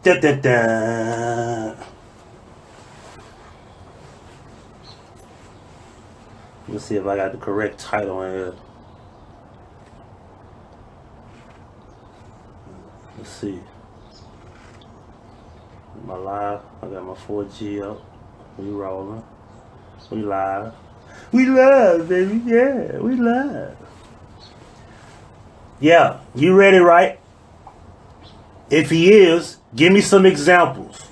Da, da, da. Let's see if I got the correct title in here. Let's see. My live. I got my 4G up. We rolling. We live. We live, baby. Yeah, we live. Yeah, you ready, right? If he is, give me some examples.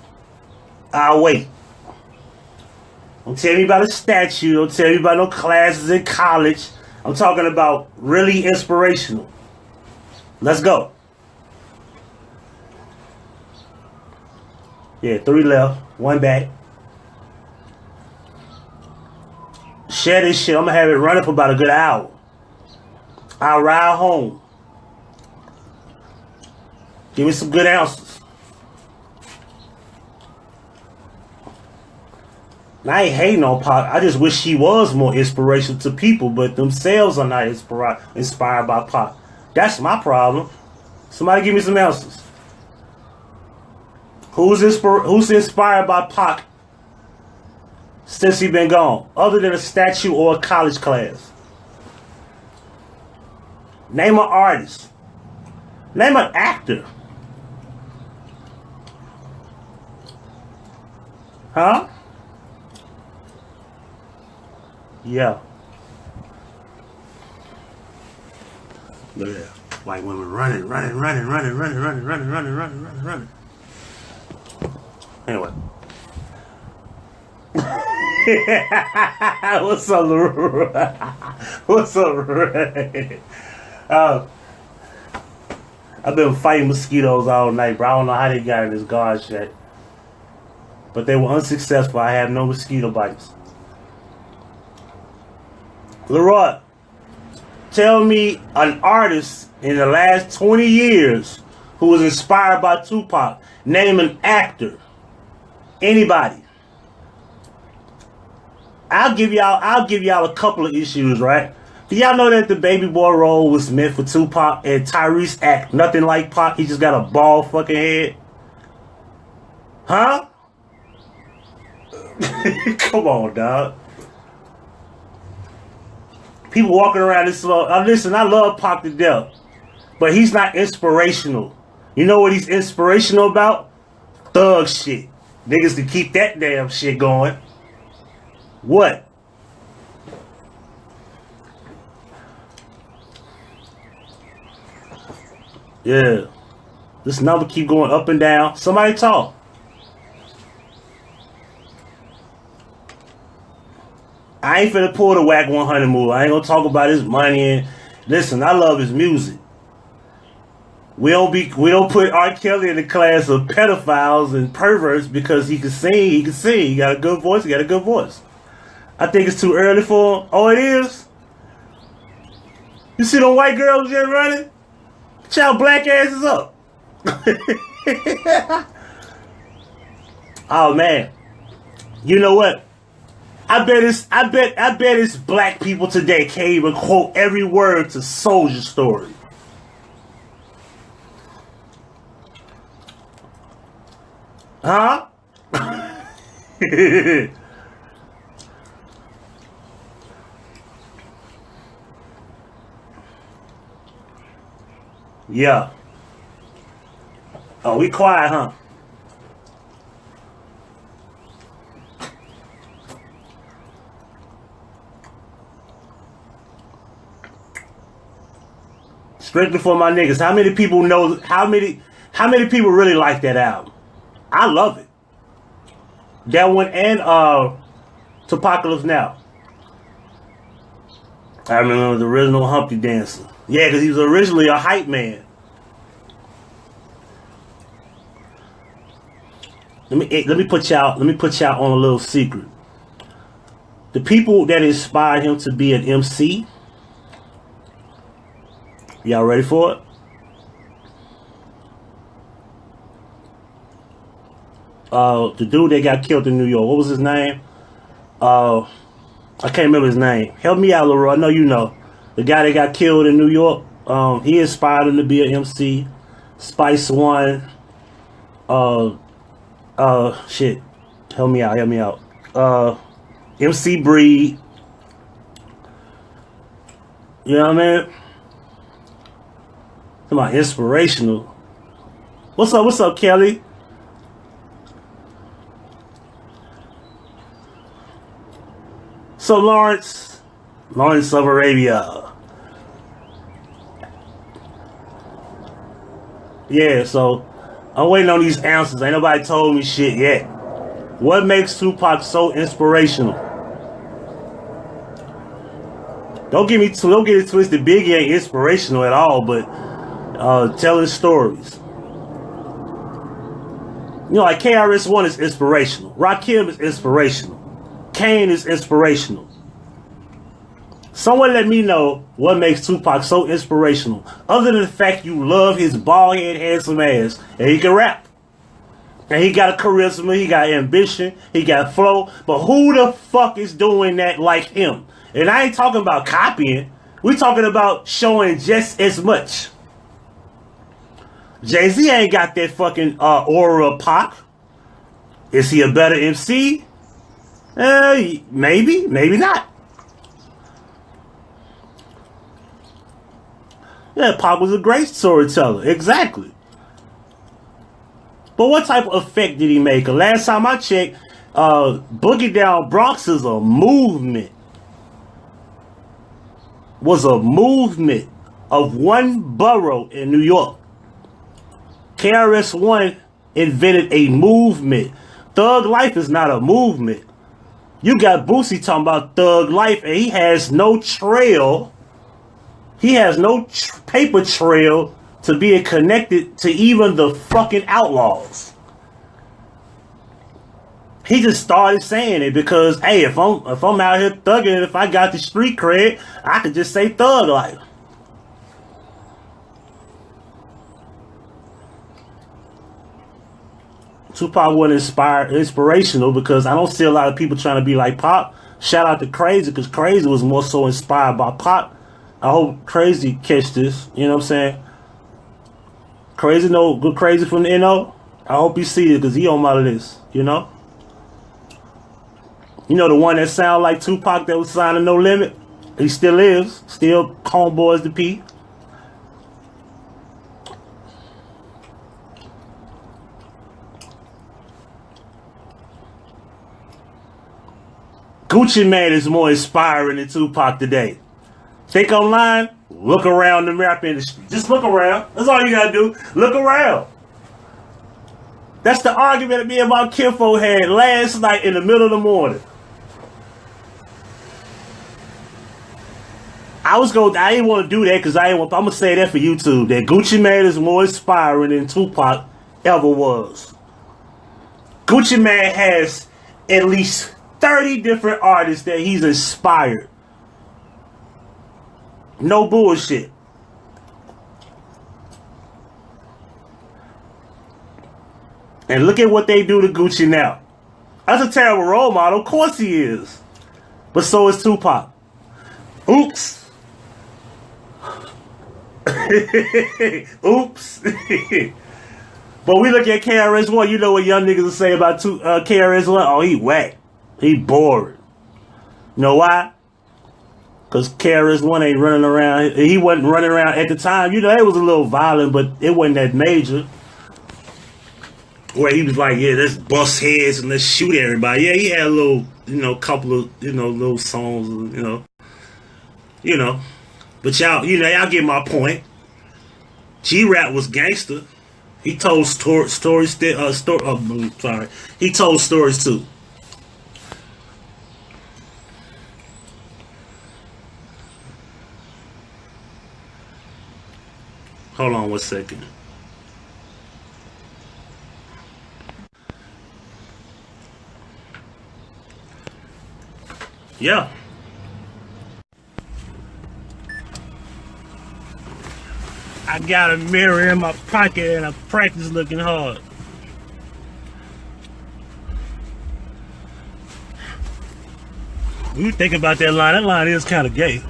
I'll wait. Don't tell me about a statue. Don't tell me about no classes in college. I'm talking about really inspirational. Let's go. Yeah, 3 left, 1 back. Share this shit. I'm gonna have it running for about a good hour. I'll ride home. Give me some good answers. I ain't hating on Pac. I just wish he was more inspirational to people, but themselves are not inspired by Pac. That's my problem. Somebody give me some answers. Who's inspired by Pac since he been gone, other than a statue or a college class? Name an artist. Name an actor. Huh? Yeah. Look at that. White women running. Anyway. What's up, Leroy? What's up, Ray? I've been fighting mosquitoes all night, bro. I don't know how they got in this guard shack. But they were unsuccessful. I have no mosquito bites. Leroy, tell me an artist in the last 20 years who was inspired by Tupac. Name an actor. Anybody. I'll give y'all a couple of issues, right? Do y'all know that the baby boy role was meant for Tupac and Tyrese act nothing like Pac? He just got a bald fucking head. Huh? Come on, dog. People walking around this slow. Listen, I love Pac to death, but he's not inspirational. You know what he's inspirational about? Thug shit. Niggas to keep that damn shit going. What? Yeah. This number keep going up and down. Somebody talk. I ain't finna pull the whack 100 move. I ain't gonna talk about his money and listen, I love his music. We don't put R. Kelly in the class of pedophiles and perverts because he can sing, he got a good voice, I think it's too early for him. Oh, it is? You see them white girls just running? Get y'all black asses up. Oh man. You know what? I bet it's black people today can't even quote every word to Soulja Story. Huh? Yeah. Oh, we quiet, huh? Strictly for my niggas. How many people know? How many people really like that album? I love it. That one and Topocalypse Now. I remember the original Humpty Dancer. Yeah, because he was originally a hype man. Let me put y'all on a little secret. The people that inspired him to be an MC. Y'all ready for it? The dude that got killed in New York. What was his name? I can't remember his name. Help me out, Leroy. I know you know. The guy that got killed in New York. He inspired him to be an MC. Spice One. Shit. Help me out. MC Breed. You know what I mean? Talking about inspirational. What's up, Kelly? So Lawrence of Arabia. Yeah, so I'm waiting on these answers. Ain't nobody told me shit yet. What makes Tupac so inspirational? Don't get it twisted. Biggie ain't inspirational at all, but telling stories. You know, like KRS-One is inspirational. Rakim is inspirational. Kane is inspirational. Someone let me know what makes Tupac so inspirational, other than the fact you love his bald head, handsome ass, and he can rap. And he got a charisma, he got ambition, he got flow. But who the fuck is doing that like him? And I ain't talking about copying. We talking about showing just as much. Jay-Z ain't got that fucking aura of Pac. Is he a better MC? Maybe, maybe not. Yeah, Pac was a great storyteller. Exactly. But what type of effect did he make? Last time I checked, Boogie Down Bronx is a movement. Was a movement of one borough in New York. KRS-One invented a movement. Thug Life is not a movement. You got Boosie talking about Thug Life, and he has no trail. He has no paper trail to being connected to even the fucking outlaws. He just started saying it because, hey, if I'm out here thugging, if I got the street cred, I could just say Thug Life. Tupac wasn't inspirational because I don't see a lot of people trying to be like Pop. Shout out to Crazy, because Crazy was more so inspired by Pop. I hope Crazy catch this. You know what I'm saying? Crazy from the NO. I hope he see it because he on my list. You know? You know the one that sound like Tupac that was signing No Limit? He still is. Still homeboys to P. Gucci Mane is more inspiring than Tupac today. Think online, look around the rap industry. Just look around. That's all you gotta do. Look around. That's the argument that me and my kinfolk had last night in the middle of the morning. I didn't want to do that because I'm gonna say that for YouTube. That Gucci Mane is more inspiring than Tupac ever was. Gucci Mane has at least 30 different artists that he's inspired. No bullshit. And look at what they do to Gucci now. That's a terrible role model. Of course he is. But so is Tupac. Oops. Oops. But we look at KRS-One. You know what young niggas will say about KRS-One? Oh, he whack. He bored. You know why? Because KRS-One ain't running around. He wasn't running around at the time. You know, it was a little violent, but it wasn't that major. Where he was like, yeah, let's bust heads and let's shoot everybody. Yeah, he had a little, couple of, little songs, You know. But y'all get my point. G-Rap was gangster. He told stories. He told stories too. Hold on 1 second. Yeah. I got a mirror in my pocket and I practice looking hard. When you think about that line is kind of gay.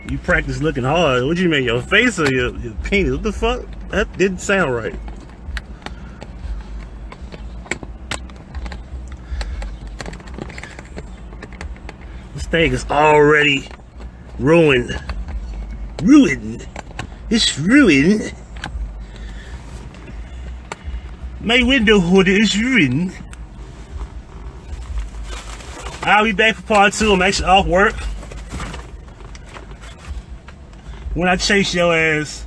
You practice looking hard. What do you mean, your face or your penis? What the fuck? That didn't sound right. This thing is already ruined. Ruined. It's ruined. My window hood is ruined. I'll be back for part 2. I'm actually off work. When I chase your ass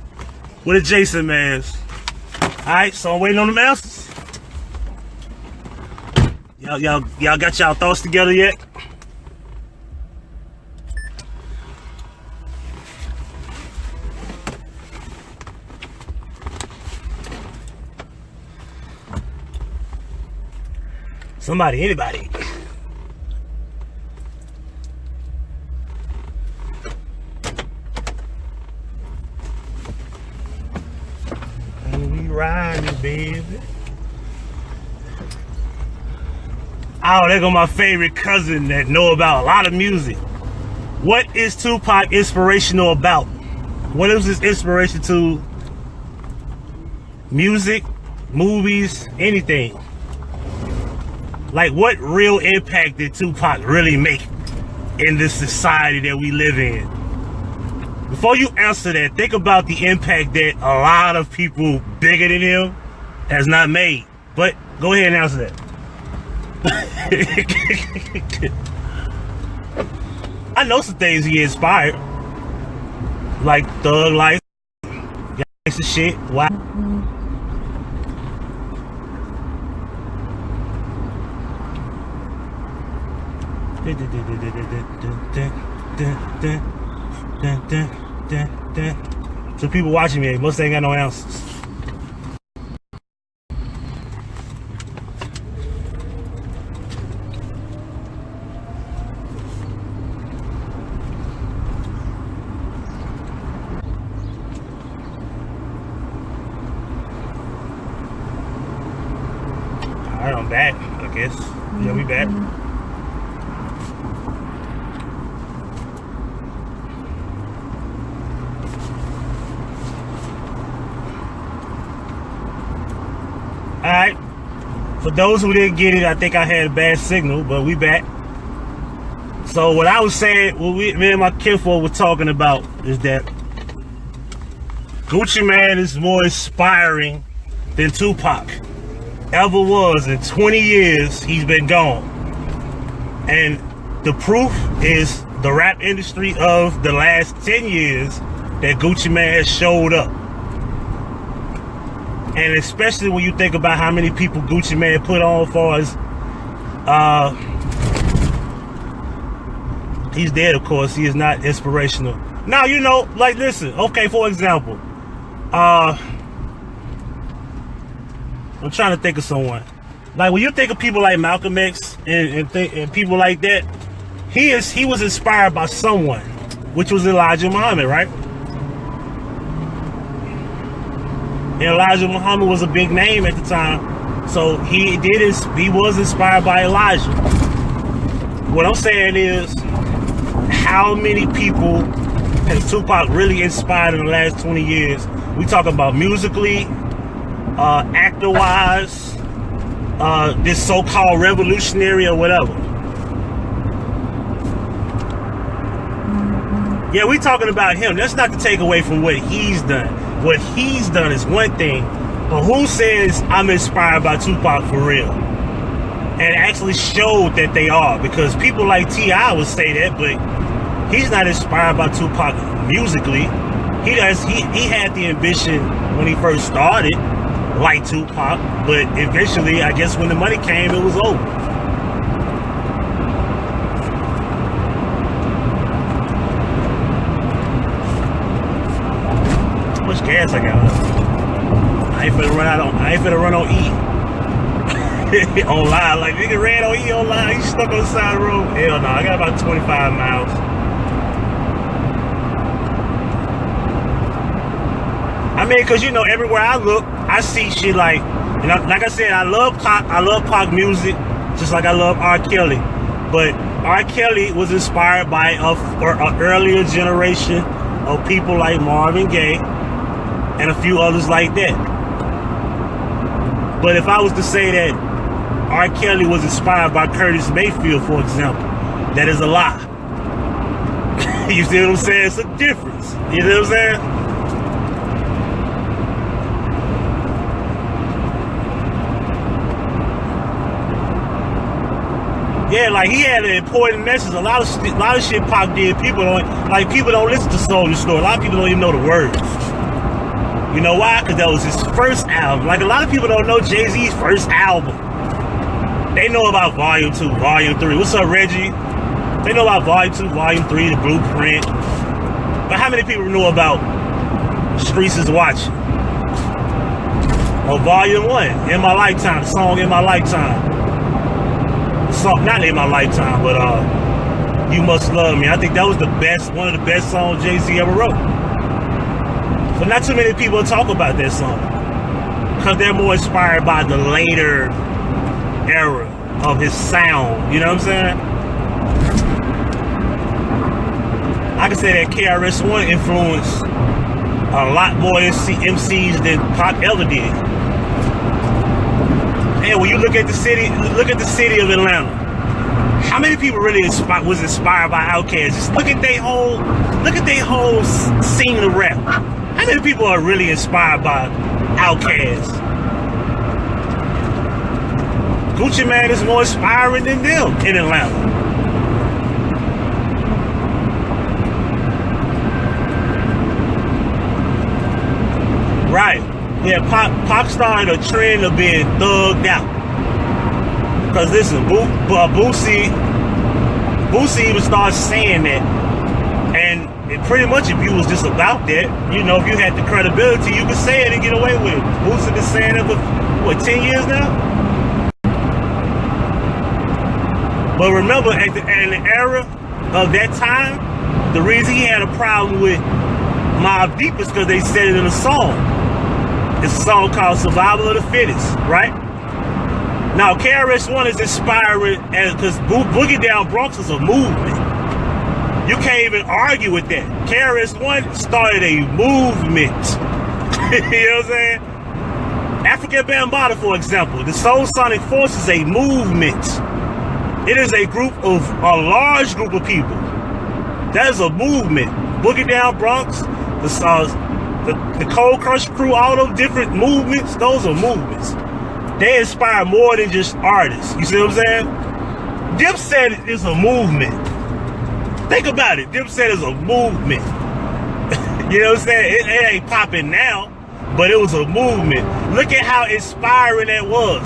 with a Jason mask. Alright, so I'm waiting on the masters. Y'all got y'all thoughts together yet? Somebody, anybody. And we riding, baby. Oh, there go my favorite cousin that know about a lot of music. What is Tupac inspirational about? What is his inspiration to? Music, movies, anything. Like, what real impact did Tupac really make in this society that we live in? Before you answer that, think about the impact that a lot of people bigger than him has not made. But go ahead and answer that. I know some things he inspired, like thug life, gangsta shit. Wow. So people watching me, most ain't got no answers. Alright, I'm back, I guess. Yeah, we back. Alright, for those who didn't get it, I think I had a bad signal, but we back. So what I was saying, what me and my kinfolk were talking about is that Gucci Mane is more inspiring than Tupac ever was. In 20 years, he's been gone. And the proof is the rap industry of the last 10 years that Gucci Mane has showed up. And especially when you think about how many people Gucci Mane put on for us. He's dead, of course. He is not inspirational. Now, you know, like, listen. Okay, for example. I'm trying to think of someone. Like, when you think of people like Malcolm X and people like that, he was inspired by someone, which was Elijah Muhammad, right? And Elijah Muhammad was a big name at the time, so he was inspired by Elijah. What I'm saying is, how many people has Tupac really inspired in the last 20 years? We talk about musically, actor-wise, this so-called revolutionary or whatever. Yeah, we talking about him. That's not to take away from what he's done. What he's done is one thing, but who says I'm inspired by Tupac for real? And actually showed that they are, because people like T.I. would say that, but he's not inspired by Tupac musically. He had the ambition when he first started, like Tupac, but eventually, I guess when the money came, it was over. How much gas I got? I ain't finna run on E. Online, like nigga ran on E online, he's stuck on the side of the road. Hell no, I got about 25 miles. I mean, cause you know, everywhere I look, I see shit like, like I said, I love Pac music, just like I love R. Kelly. But R. Kelly was inspired by an earlier generation of people like Marvin Gaye and a few others like that. But if I was to say that R. Kelly was inspired by Curtis Mayfield, for example, that is a lie. You see what I'm saying? It's a difference. You know what I'm saying? Yeah, like he had an important message. A lot of shit Pac did. People don't listen to Soulja Story. A lot of people don't even know the words. You know why? Because that was his first album. Like a lot of people don't know Jay-Z's first album. They know about Volume 2, Volume 3. What's up, Reggie? They know about Volume 2, Volume 3, The Blueprint. But how many people know about Streets Is Watching? Or Volume 1, In My Lifetime, the song In My Lifetime. Song, not In My Lifetime, but You Must Love Me. I think that was one of the best songs Jay-Z ever wrote. But not too many people talk about that song because they're more inspired by the later era of his sound. You know what I'm saying? I can say that KRS-One influenced a lot more MCs than Pac ever did. And when you look at the city of Atlanta, how many people really was inspired by Outkast? Just look at their whole scene of rap. How many people are really inspired by Outkast? Gucci Mane is more inspiring than them in Atlanta. Right. Yeah, Pac started a trend of being thugged out. Because listen, Boosie even started saying that. And pretty much if you was just about that, you know, if you had the credibility, you could say it and get away with it. Boosie been saying it for, what, 10 years now? But remember, in the era of that time, the reason he had a problem with Mobb Deep is because they said it in a song. It's a song called Survival of the Fittest, right? Now, KRS-One is inspiring because Boogie Down Bronx is a movement. You can't even argue with that. KRS-One started a movement. You know what I'm saying? African Bambaataa, for example, the Soul Sonic Force is a movement. It is a large group of people. That is a movement. Boogie Down Bronx, the Cold Crush Crew, all those different movements, those are movements. They inspire more than just artists. You see what I'm saying? Dipset is a movement. Think about it. Dipset is a movement. You know what I'm saying? It ain't popping now, but it was a movement. Look at how inspiring that was.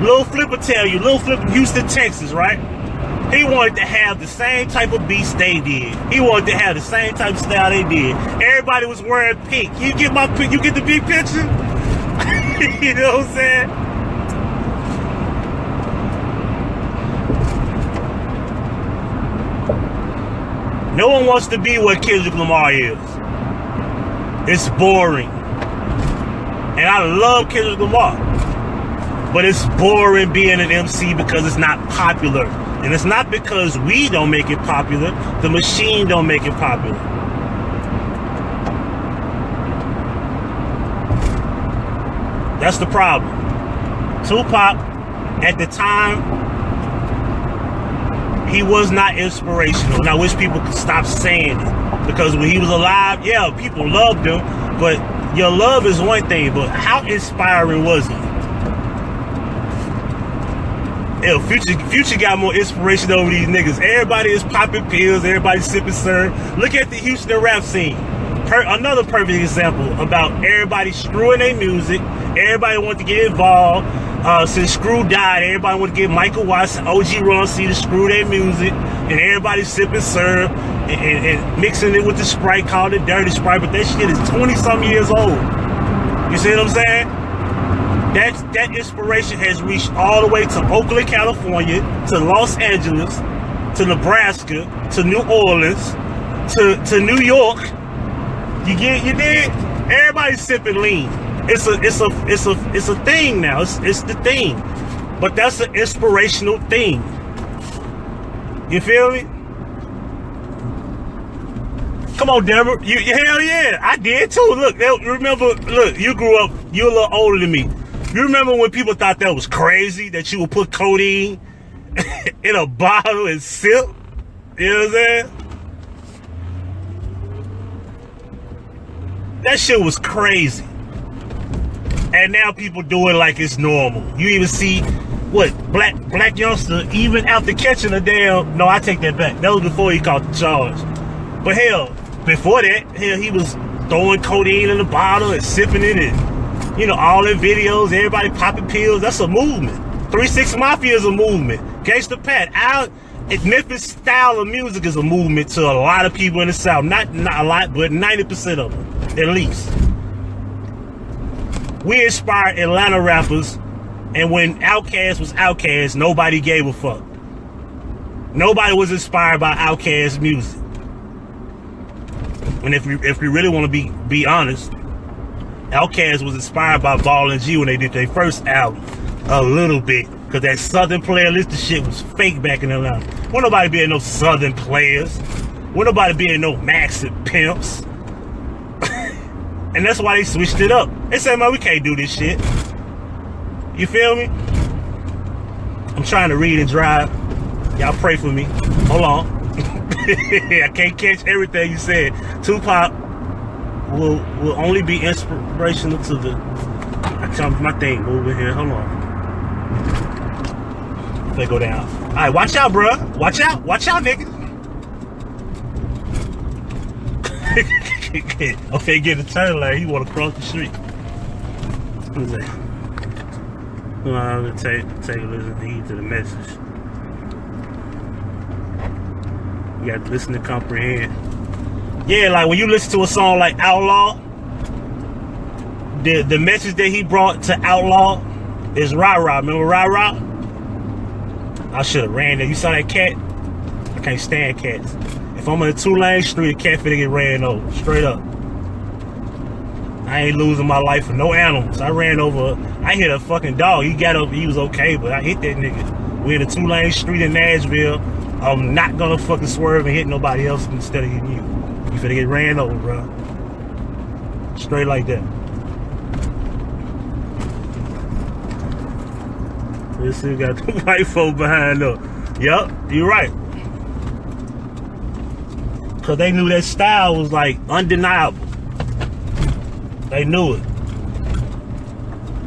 Lil Flip will tell you, Lil Flip from Houston, Texas, right? He wanted to have the same type of beats they did. He wanted to have the same type of style they did. Everybody was wearing pink. You get the big picture? You know what I'm saying? No one wants to be what Kendrick Lamar is. It's boring. And I love Kendrick Lamar. But it's boring being an MC because it's not popular. And it's not because we don't make it popular. The machine don't make it popular. That's the problem. Tupac, at the time, he was not inspirational. And I wish people could stop saying it. Because when he was alive, yeah, people loved him. But your love is one thing. But how inspiring was he? Yeah, Future got more inspiration over these niggas. Everybody is popping pills. Everybody sipping syrup. Look at the Houston rap scene. Another perfect example about everybody screwing their music. Everybody wanted to get involved. Since Screw died, everybody wanted to get Michael Watts and OG Ron C to screw their music. And everybody sipping syrup and mixing it with the Sprite, called it Dirty Sprite. But that shit is 20-some years old. You see what I'm saying? That inspiration has reached all the way to Oakland, California, to Los Angeles, to Nebraska, to New Orleans, to New York. You did? Everybody's sipping lean. It's a thing now. It's the thing. But that's an inspirational thing. You feel me? Come on, Deborah. Hell yeah, I did too. Look, remember, look, you grew up, you're a little older than me. You remember when people thought that was crazy, that you would put codeine in a bottle and sip? You know what I'm saying? That shit was crazy. And now people do it like it's normal. You even see, what, black youngster, even after catching a damn, no, I take that back. That was before he caught the charge. But hell, before that, hell, he was throwing codeine in the bottle and sipping it, and, you know, all in videos, everybody popping pills. That's a movement. 3-6 Mafia is a movement. Gangsta Pat, Memphis style of music is a movement to a lot of people in the South. Not a lot, but 90% of them, at least. We inspired Atlanta rappers, and when Outkast was Outkast, nobody gave a fuck. Nobody was inspired by Outkast music. And if we really want to be honest, Outkast was inspired by Ball and G when they did their first album, a little bit, because that Southern playlist, the shit was fake back in Atlanta. Wasn't nobody being no Southern players. Wasn't nobody being no Max and Pimps. And that's why they switched it up. They said, man, we can't do this shit. You feel me? I'm trying to read and drive. Y'all pray for me. Hold on. I can't catch everything you said. Tupac will only be inspirational to the... My thing moving here. Hold on. They go down. All right, watch out, bruh. Watch out, nigga. Okay, get a turn lane. You want to cross the street? What is that? I'm gonna take a listen to the message. You got to listen to comprehend. Yeah, like when you listen to a song like Outlaw, the message that he brought to Outlaw is rah-rah. Remember rah-rah? I should have ran there. You saw that cat? I can't stand cats. If I'm on a 2-lane street, a cat finna get ran over. Straight up. I ain't losing my life for no animals. I ran over, I hit a fucking dog. He got up, he was okay, but I hit that nigga. We in a 2-lane street in Nashville. I'm not gonna fucking swerve and hit nobody else instead of hitting you. You finna get ran over, bro. Straight like that. This shit got the white folk behind us. Yup, you're right. Cause they knew that style was like undeniable. They knew it.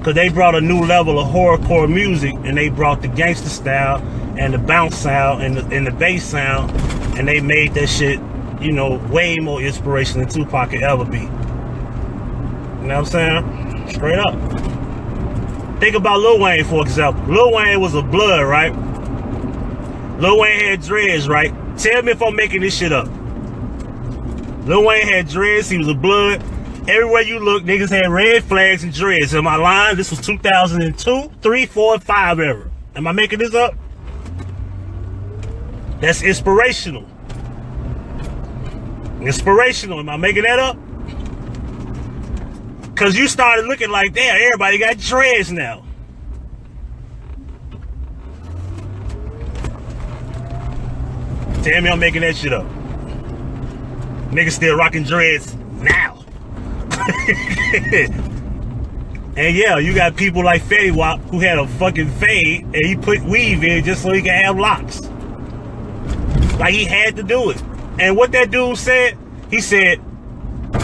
Cause they brought a new level of horrorcore music, and they brought the gangster style and the bounce sound and the bass sound, and they made that shit, you know, way more inspirational than Tupac could ever be. You know what I'm saying? Straight up. Think about Lil Wayne, for example. Lil Wayne was a blood, right? Lil Wayne had dreads, right? Tell me if I'm making this shit up. Lil Wayne had dreads, he was a blood. Everywhere you look, niggas had red flags and dreads. Am I lying? This was 2002, 3, 4, and 5 era. Am I making this up? That's inspirational. Inspirational. Am I making that up? Because you started looking like, damn, everybody got dreads now. Tell me I'm making that shit up. Niggas still rocking dreads now. And yeah, you got people like Fetty Wap who had a fucking fade and he put weave in just so he could have locks. Like he had to do it. And what that dude said, he said,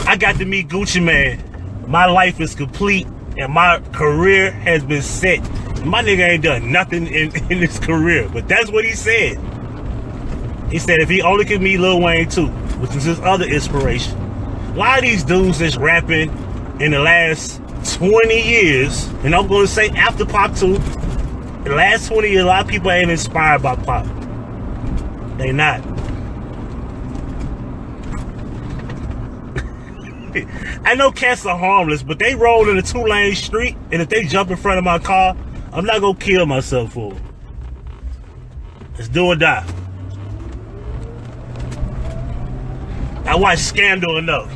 I got to meet Gucci Mane. My life is complete and my career has been set. My nigga ain't done nothing in his career, but that's what he said. He said if he only could meet Lil Wayne too, which was his other inspiration. A lot of these dudes that's rapping in the last 20 years, and I'm going to say after Pop too, the last 20 years, a lot of people ain't inspired by Pop. They not. I know cats are harmless, but they roll in a 2-lane street, and if they jump in front of my car, I'm not going to kill myself for it. It's do or die. I watch Scandal enough.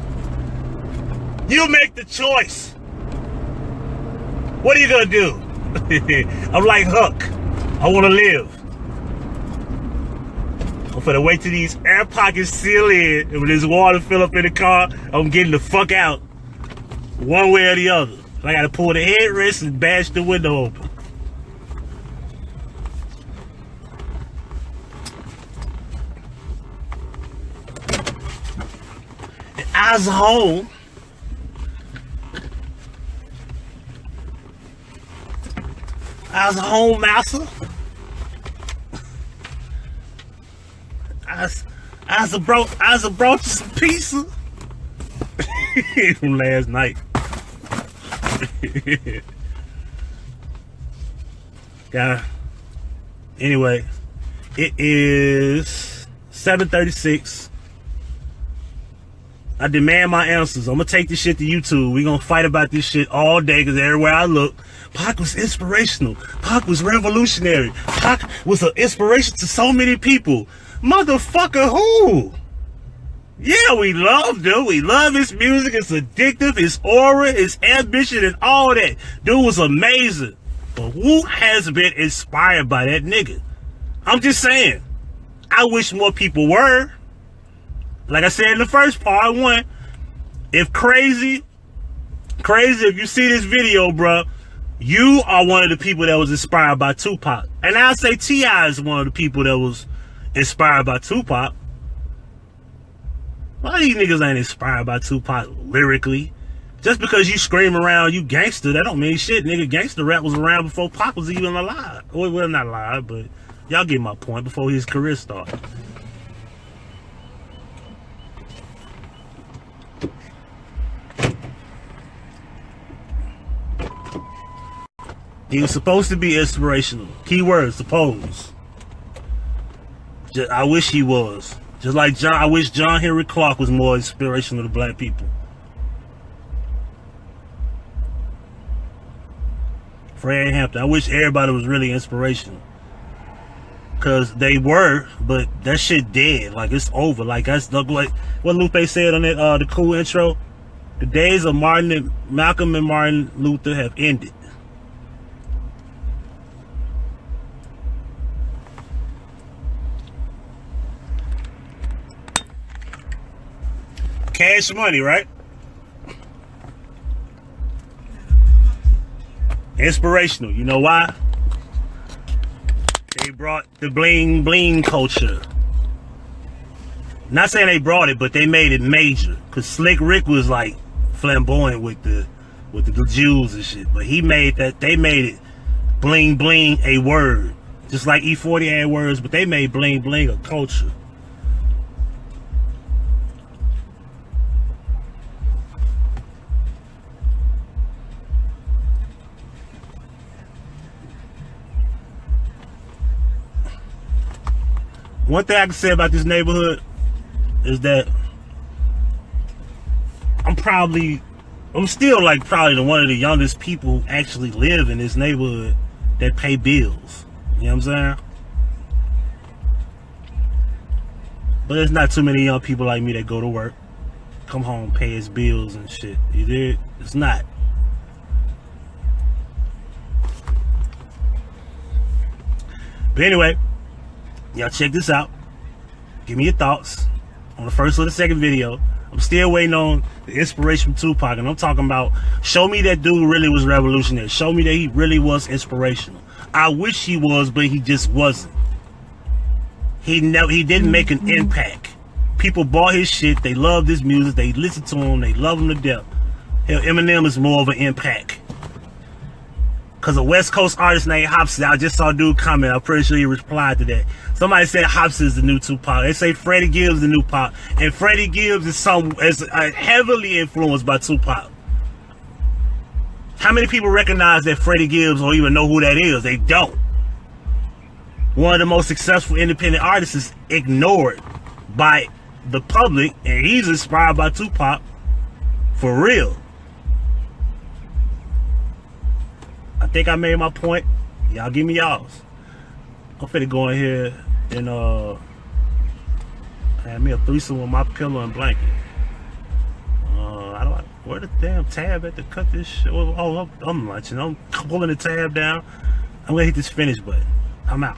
You make the choice. What are you gonna do? I'm like Huck. I wanna live. I'm finna wait till these air pockets seal in, and when this water fill up in the car, I'm getting the fuck out. One way or the other. I gotta pull the headrest and bash the window open. And I was home. I was home, master. I was brought you some pizza from last night. Yeah. Anyway, it is 7:36. I demand my answers. I'm gonna take this shit to YouTube. We gonna fight about this shit all day, because everywhere I look, Pac was inspirational. Pac was revolutionary. Pac was an inspiration to so many people. Motherfucker, who? Yeah, we loved him. We love his music. It's addictive. His aura, his ambition, and all that. Dude was amazing. But who has been inspired by that nigga? I'm just saying. I wish more people were. Like I said in the first part one, if crazy, if you see this video, bro, you are one of the people that was inspired by Tupac. And I'll say T.I. is one of the people that was inspired by Tupac. Why these niggas ain't inspired by Tupac lyrically? Just because you scream around you gangster, that don't mean shit, nigga. Gangster rap was around before Pac was even alive. Well, not alive, but y'all get my point, before his career started. He was supposed to be inspirational. Keyword, suppose. I wish he was. Just like John, I wish John Henry Clark was more inspirational to black people. Fred Hampton. I wish everybody was really inspirational. Cause they were, but that shit dead. Like, it's over. Like, that's like what Lupe said on that the cool intro. The days of Malcolm and Martin Luther have ended. Cash money, right? Inspirational. You know why? They brought the bling bling culture. Not saying they brought it, but they made it major. Cause Slick Rick was like flamboyant with the Jews and shit. But he made that, they made it bling bling a word. Just like E40 had words, but they made bling bling a culture. One thing I can say about this neighborhood is that I'm still like probably one of the youngest people who actually live in this neighborhood that pay bills. You know what I'm saying? But there's not too many young people like me that go to work, come home, pay his bills and shit. You did? It's not. But anyway, y'all check this out. Give me your thoughts on the first or the second video. I'm still waiting on the inspiration from Tupac, and I'm talking about, show me that dude really was revolutionary. Show me that he really was inspirational. I wish he was, but he just wasn't. He didn't make an impact. People bought his shit. They loved his music. They listened to him. They love him to death. Hell, Eminem is more of an impact. Because a West Coast artist named Hopsin, I just saw a dude comment, I'm pretty sure he replied to that. Somebody said Hopsin is the new Tupac. They say Freddie Gibbs is the new Pac. And Freddie Gibbs is heavily influenced by Tupac. How many people recognize that Freddie Gibbs or even know who that is? They don't. One of the most successful independent artists is ignored by the public, and he's inspired by Tupac for real. I think I made my point. Y'all give me y'all's. I'm finna go in here and have me a threesome with my pillow and blanket. Where the damn tab at to cut this shit? Oh, I'm lunching. I'm pulling the tab down. I'm gonna hit this finish button. I'm out.